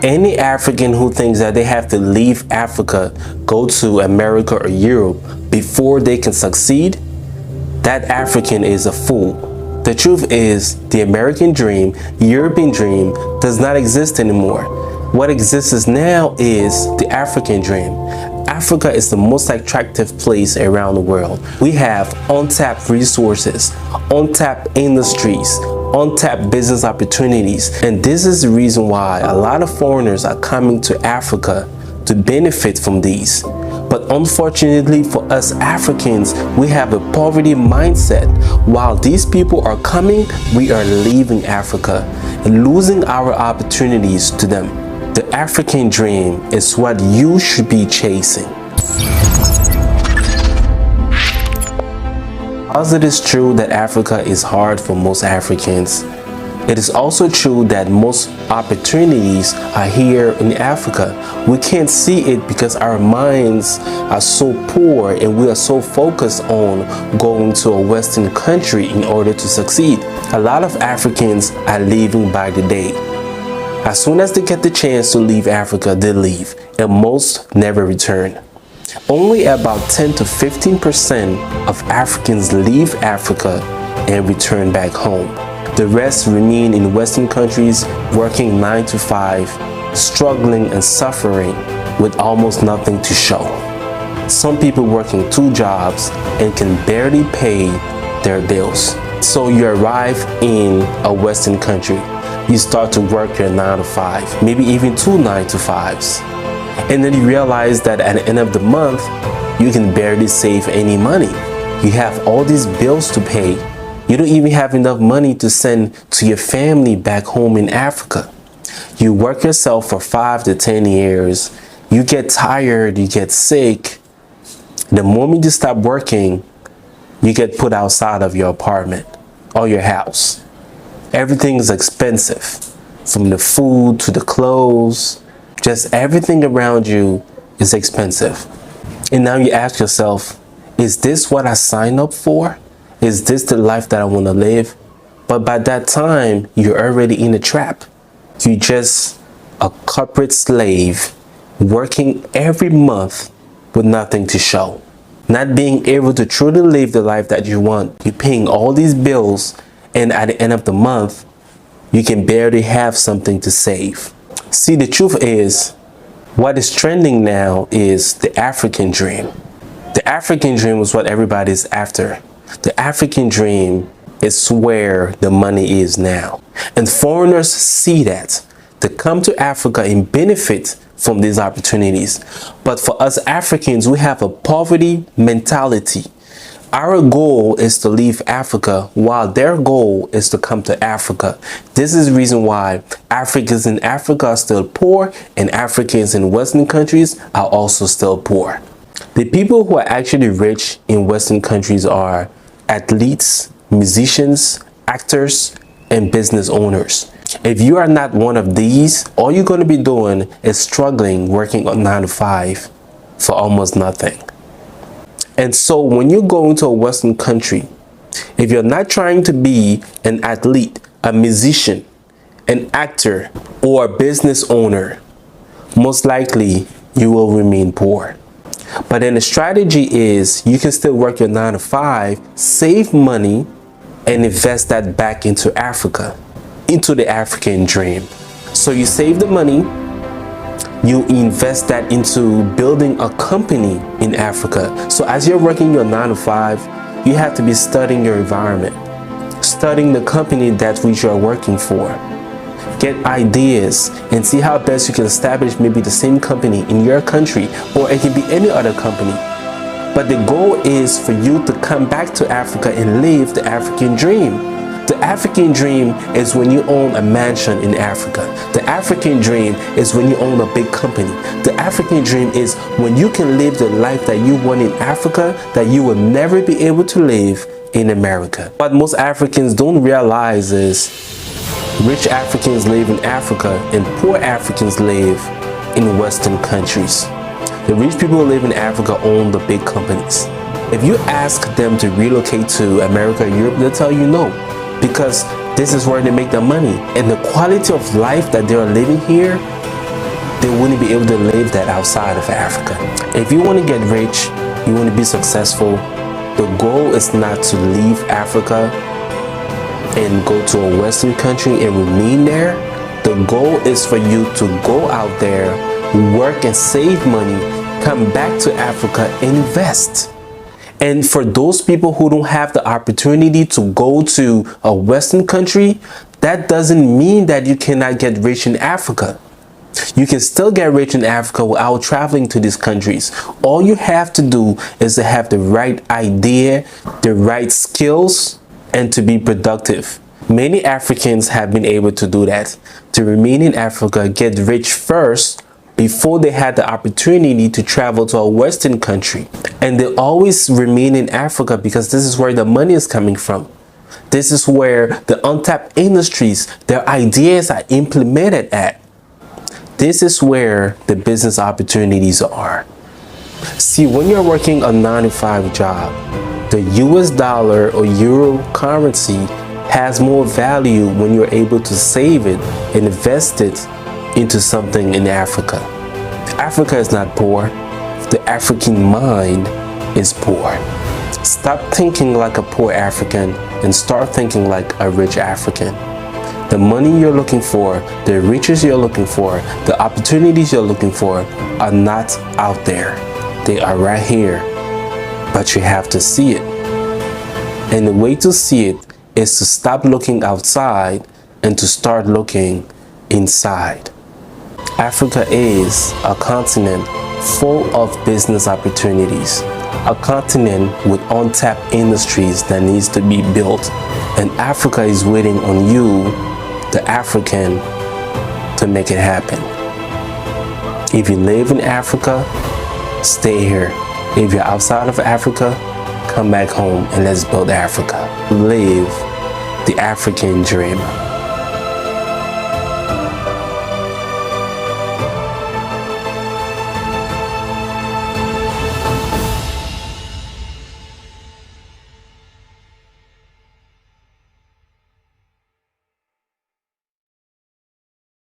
Any African who thinks that they have to leave Africa, go to America or Europe before they can succeed, that African is a fool. The truth is, the American dream, European dream, does not exist anymore. What exists now is the African dream. Africa is the most attractive place around the world. We have untapped resources, untapped industries, untapped business opportunities. And this is the reason why a lot of foreigners are coming to Africa to benefit from these. But unfortunately for us Africans, we have a poverty mindset. While these people are coming, we are leaving Africa and losing our opportunities to them. The African dream is what you should be chasing. As it is true that Africa is hard for most Africans, it is also true that most opportunities are here in Africa. We can't see it because our minds are so poor and we are so focused on going to a Western country in order to succeed. A lot of Africans are leaving by the day. As soon as they get the chance to leave Africa, they leave, and most never return. Only about 10 to 15% of Africans leave Africa and return back home. The rest remain in Western countries working 9 to 5, struggling and suffering with almost nothing to show. Some people working 2 jobs and can barely pay their bills. So you arrive in a Western country. You start to work your 9 to 5, maybe even 2 9 to 5s. And then you realize that at the end of the month, you can barely save any money. You have all these bills to pay. You don't even have enough money to send to your family back home in Africa. You work yourself for 5 to 10 years. You get tired, you get sick. The moment you stop working, you get put outside of your apartment or your house. Everything is expensive, from the food to the clothes. Just everything around you is expensive. And now you ask yourself, is this what I signed up for? Is this the life that I want to live? But by that time, you're already in a trap. You're just a corporate slave working every month with nothing to show. Not being able to truly live the life that you want. You're paying all these bills, and at the end of the month, you can barely have something to save. See, the truth is, what is trending now is the African dream. The African dream is what everybody's after. The African dream is where the money is now. And foreigners see that. They come to Africa and benefit from these opportunities. But for us Africans, we have a poverty mentality. Our goal is to leave Africa while their goal is to come to Africa. This is the reason why Africans in Africa are still poor and Africans in Western countries are also still poor. The people who are actually rich in Western countries are athletes, musicians, actors, and business owners. If you are not one of these, all you're going to be doing is struggling, working on 9 to 5 for almost nothing. And so when you go into a Western country, if you're not trying to be an athlete, a musician, an actor, or a business owner, most likely you will remain poor. But then the strategy is you can still work your 9 to 5, save money, and invest that back into Africa, into the African dream. So you save the money, you invest that into building a company in Africa. So as you're working your 9 to 5, you have to be studying your environment, studying the company that which you are working for. Get ideas and see how best you can establish maybe the same company in your country, or it can be any other company. But the goal is for you to come back to Africa and live the African dream. The African dream is when you own a mansion in Africa. The African dream is when you own a big company. The African dream is when you can live the life that you want in Africa that you will never be able to live in America. What most Africans don't realize is rich Africans live in Africa and poor Africans live in Western countries. The rich people who live in Africa own the big companies. If you ask them to relocate to America or Europe, they'll tell you no, because this is where they make their money. And the quality of life that they are living here they wouldn't be able to live that outside of Africa. If you want to get rich, you want to be successful, the goal is not to leave Africa and go to a Western country and remain there. The goal is for you to go out there, work and save money, come back to Africa, invest. And for those people who don't have the opportunity to go to a Western country, that doesn't mean that you cannot get rich in Africa. You can still get rich in Africa without traveling to these countries. All you have to do is to have the right idea, the right skills, and to be productive. Many Africans have been able to do that, to remain in Africa, get rich first before they had the opportunity to travel to a Western country. And they always remain in Africa because this is where the money is coming from. This is where the untapped industries, their ideas are implemented at. This is where the business opportunities are. See, when you're working a 9-to-5 job, the US dollar or euro currency has more value when you're able to save it and invest it into something in Africa. Africa is not poor. The African mind is poor. Stop thinking like a poor African and start thinking like a rich African. The money you're looking for, the riches you're looking for, the opportunities you're looking for are not out there. They are right here, but you have to see it. And the way to see it is to stop looking outside and to start looking inside. Africa is a continent full of business opportunities, a continent with untapped industries that needs to be built, and Africa is waiting on you, the African, to make it happen. If you live in Africa, stay here. If you're outside of Africa, come back home and let's build Africa. Live the African dream.